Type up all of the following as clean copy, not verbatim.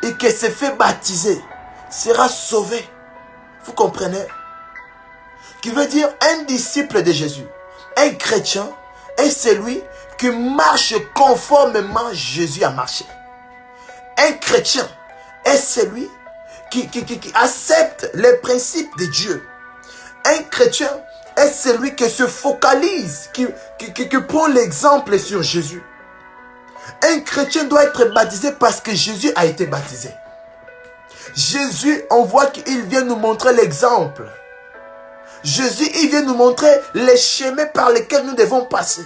et qui se fait baptiser sera sauvé. Vous comprenez? Qui veut dire un disciple de Jésus, un chrétien, est celui qui marche conformément Jésus a marché. Un chrétien est celui qui accepte les principes de Dieu. Un chrétien est celui qui se focalise, qui prend l'exemple sur Jésus. Un chrétien doit être baptisé parce que Jésus a été baptisé. Jésus, on voit qu'il vient nous montrer l'exemple. Jésus, il vient nous montrer les chemins par lesquels nous devons passer.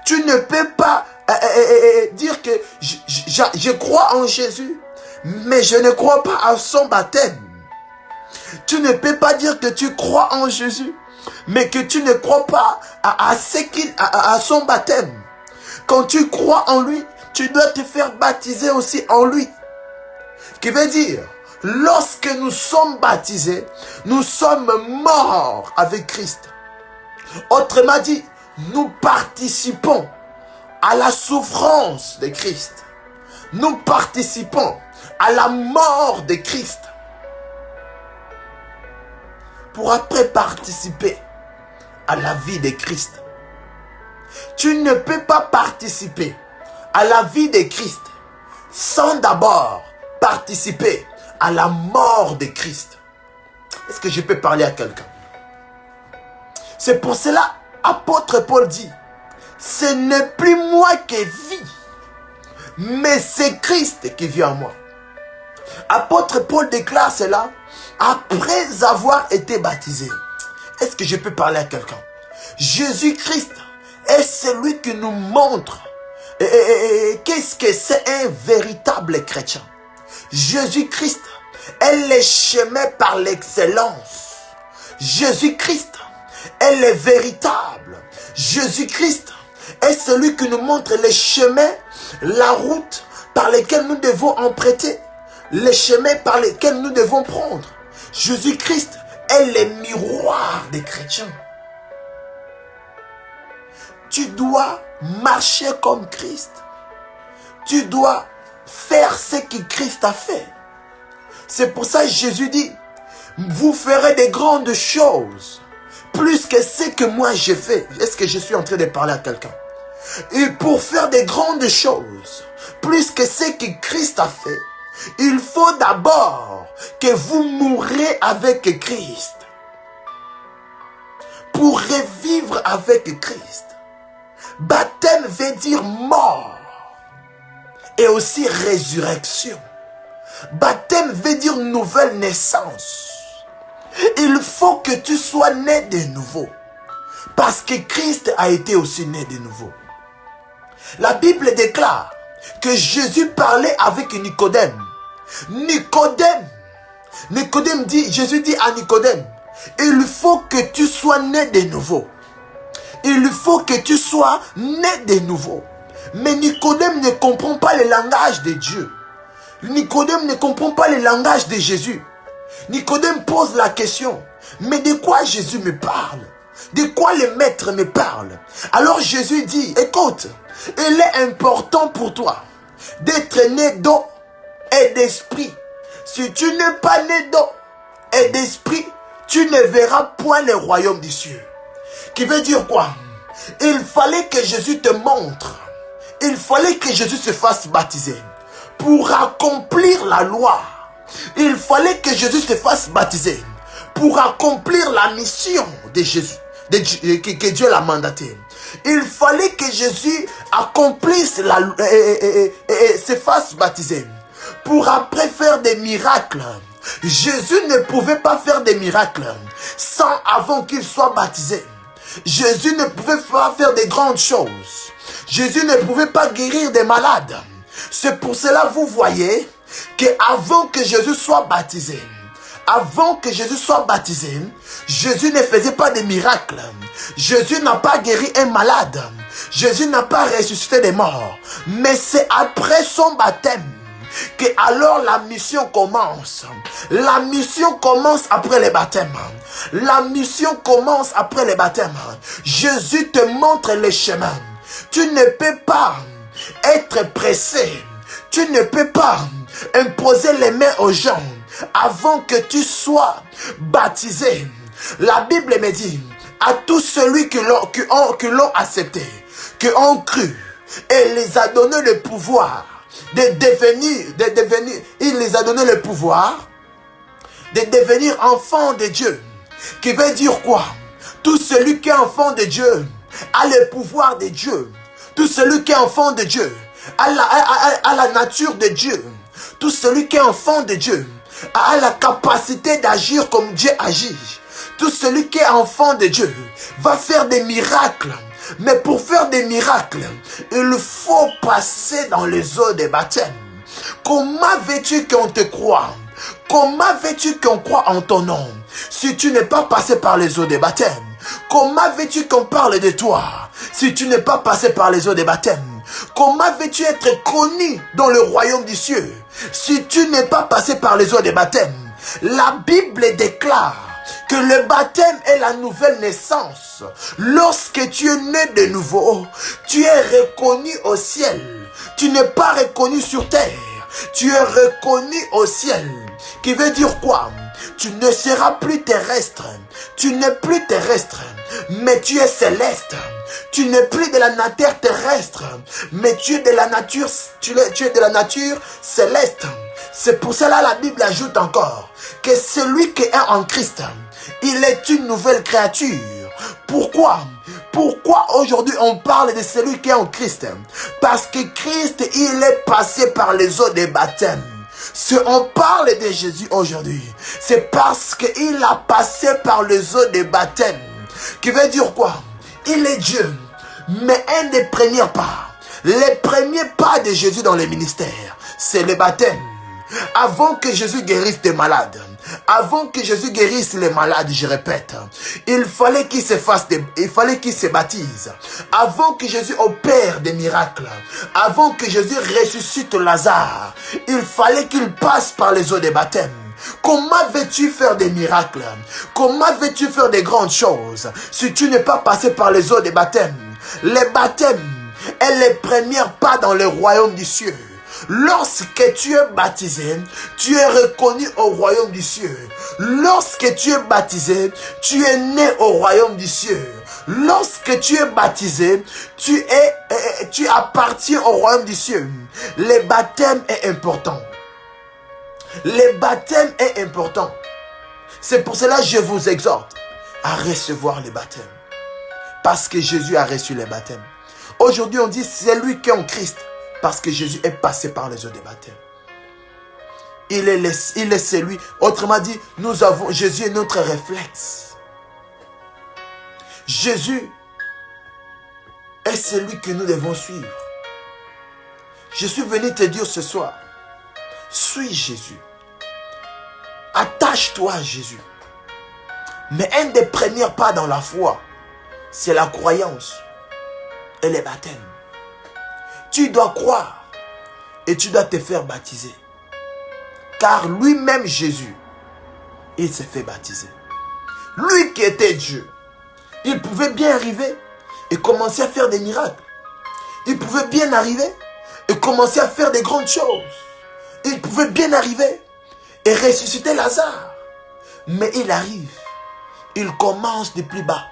Tu ne peux pas dire que je crois en Jésus, mais je ne crois pas à son baptême. Tu ne peux pas dire que tu crois en Jésus, mais que tu ne crois pas à son baptême. Quand tu crois en lui, tu dois te faire baptiser aussi en lui. Qui veut dire, lorsque nous sommes baptisés, nous sommes morts avec Christ. Autrement dit, nous participons à la souffrance de Christ. Nous participons à la mort de Christ. Pour après participer à la vie de Christ. Tu ne peux pas participer à la vie de Christ sans d'abord participer à la mort de Christ. Est-ce que je peux parler à quelqu'un? C'est pour cela, apôtre Paul dit, ce n'est plus moi qui vis, mais c'est Christ qui vit en moi. Apôtre Paul déclare cela après avoir été baptisé. Est-ce que je peux parler à quelqu'un? Jésus-Christ est celui qui nous montre qu'est-ce que c'est un véritable chrétien. Jésus-Christ est le chemin par l'excellence. Jésus-Christ est le véritable. Jésus-Christ est celui qui nous montre les chemins, la route par lesquels nous devons emprunter, les chemins par lesquels nous devons prendre. Jésus-Christ est le miroir des chrétiens. Tu dois marcher comme Christ. Tu dois faire ce que Christ a fait. C'est pour ça que Jésus dit, vous ferez des grandes choses, plus que ce que moi j'ai fait. Est-ce que je suis en train de parler à quelqu'un? Et pour faire des grandes choses, plus que ce que Christ a fait, il faut d'abord que vous mourrez avec Christ. Pour revivre avec Christ. Baptême veut dire mort et aussi résurrection. Baptême veut dire nouvelle naissance. Il faut que tu sois né de nouveau. Parce que Christ a été aussi né de nouveau. La Bible déclare que Jésus parlait avec Nicodème. Nicodème dit, Jésus dit à Nicodème, il faut que tu sois né de nouveau. Il faut que tu sois né de nouveau. Mais Nicodème ne comprend pas le langage de Dieu. Nicodème ne comprend pas le langage de Jésus. Nicodème pose la question, mais de quoi Jésus me parle? De quoi le maître me parle? Alors Jésus dit, écoute, il est important pour toi d'être né d'eau et d'esprit. Si tu n'es pas né d'eau et d'esprit, tu ne verras point le royaume des cieux. Qui veut dire quoi? Il fallait que Jésus te montre. Il fallait que Jésus se fasse baptiser. Pour accomplir la loi. Il fallait que Jésus se fasse baptiser. Pour accomplir la mission de Jésus. Que Dieu l'a mandaté. Il fallait que Jésus accomplisse se fasse baptiser. Pour après faire des miracles. Jésus ne pouvait pas faire des miracles sans avant qu'il soit baptisé. Jésus ne pouvait pas faire de grandes choses. Jésus ne pouvait pas guérir des malades. C'est pour cela vous voyez qu'avant que Jésus soit baptisé, Jésus ne faisait pas de miracles. Jésus n'a pas guéri un malade. Jésus n'a pas ressuscité des morts. Mais c'est après son baptême que alors la mission commence. La mission commence après le baptême. La mission commence après le baptême. Jésus te montre le chemin. Tu ne peux pas être pressé. Tu ne peux pas imposer les mains aux gens avant que tu sois baptisé. La Bible me dit, à tous celui que l'ont accepté, qui ont cru, et les a donné le pouvoir de devenir, il les a donné le pouvoir de devenir enfants de Dieu. Qui veut dire quoi? Tout celui qui est enfant de Dieu a le pouvoir de Dieu. Tout celui qui est enfant de Dieu a la nature de Dieu. Tout celui qui est enfant de Dieu a la capacité d'agir comme Dieu agit. Tout celui qui est enfant de Dieu va faire des miracles. Mais pour faire des miracles, il faut passer dans les eaux des baptêmes. Comment veux-tu qu'on te croie? Comment veux-tu qu'on croie en ton nom si tu n'es pas passé par les eaux des baptêmes? Comment veux-tu qu'on parle de toi si tu n'es pas passé par les eaux des baptêmes? Comment veux-tu être connu dans le royaume des cieux si tu n'es pas passé par les eaux des baptêmes? La Bible déclare que le baptême est la nouvelle naissance. Lorsque tu es né de nouveau, tu es reconnu au ciel. Tu n'es pas reconnu sur terre. Tu es reconnu au ciel. Qui veut dire quoi? Tu ne seras plus terrestre. Tu n'es plus terrestre, mais tu es céleste. Tu n'es plus de la nature terrestre, mais tu es de la nature, tu es de la nature céleste. C'est pour cela la Bible ajoute encore que celui qui est en Christ, il est une nouvelle créature. Pourquoi? Pourquoi aujourd'hui on parle de celui qui est en Christ? Parce que Christ, il est passé par les eaux des baptêmes. Si on parle de Jésus aujourd'hui, c'est parce qu'il a passé par les eaux des baptêmes. Qui veut dire quoi? Il est Dieu. Mais un des premiers pas, les premiers pas de Jésus dans le ministère, c'est le baptême. Avant que Jésus guérisse des malades, avant que Jésus guérisse les malades, je répète, il fallait qu'il se baptise. Avant que Jésus opère des miracles, avant que Jésus ressuscite Lazare, il fallait qu'il passe par les eaux des baptêmes. Comment veux-tu faire des miracles? Comment veux-tu faire des grandes choses si tu n'es pas passé par les eaux des baptêmes? Les baptêmes est les premiers pas dans le royaume des cieux. Lorsque tu es baptisé, tu es reconnu au royaume des cieux. Lorsque tu es baptisé, tu es né au royaume des cieux. Lorsque tu es baptisé, tu appartiens au royaume des cieux. Le baptême est important. Le baptême est important. C'est pour cela que je vous exhorte à recevoir le baptême. Parce que Jésus a reçu le baptême. Aujourd'hui, on dit c'est lui qui est en Christ. Parce que Jésus est passé par les eaux de baptême. Il est celui. Autrement dit, Jésus est notre réflexe. Jésus est celui que nous devons suivre. Je suis venu te dire ce soir, suis Jésus. Attache-toi à Jésus. Mais un des premiers pas dans la foi, c'est la croyance et le baptême. Tu dois croire et tu dois te faire baptiser. Car lui-même Jésus, il s'est fait baptiser. Lui qui était Dieu, il pouvait bien arriver et commencer à faire des miracles. Il pouvait bien arriver et commencer à faire des grandes choses. Il pouvait bien arriver et ressusciter Lazare. Mais il arrive, il commence de plus bas.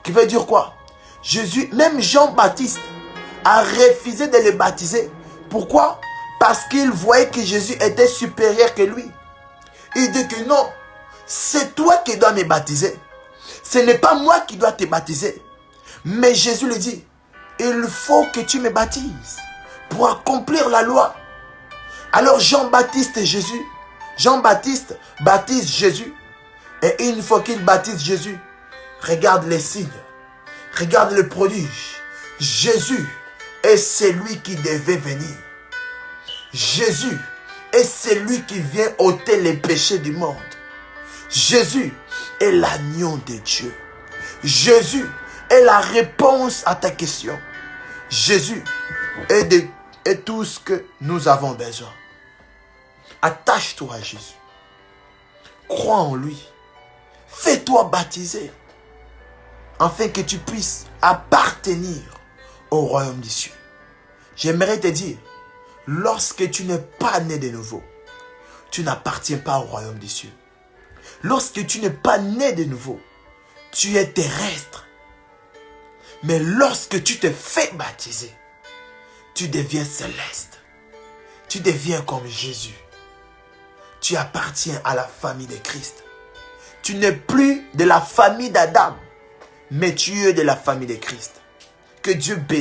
Qui veut dire quoi? Jésus, même Jean-Baptiste, a refusé de le baptiser. Pourquoi? Parce qu'il voyait que Jésus était supérieur que lui. Il dit que non, c'est toi qui dois me baptiser. Ce n'est pas moi qui dois te baptiser. Mais Jésus lui dit, il faut que tu me baptises pour accomplir la loi. Alors Jean-Baptiste baptise Jésus. Et une fois qu'il baptise Jésus, regarde les signes, regarde le prodige. Jésus est celui qui devait venir. Jésus est celui qui vient ôter les péchés du monde. Jésus est l'agneau de Dieu. Jésus est la réponse à ta question. Jésus est tout ce que nous avons besoin. Attache-toi à Jésus. Crois en lui. Fais-toi baptiser afin que tu puisses appartenir au royaume des cieux. J'aimerais te dire, lorsque tu n'es pas né de nouveau, tu n'appartiens pas au royaume des cieux. Lorsque tu n'es pas né de nouveau, tu es terrestre. Mais lorsque tu te fais baptiser, tu deviens céleste. Tu deviens comme Jésus. Tu appartiens à la famille de Christ. Tu n'es plus de la famille d'Adam, mais tu es de la famille de Christ. Que Dieu bénisse.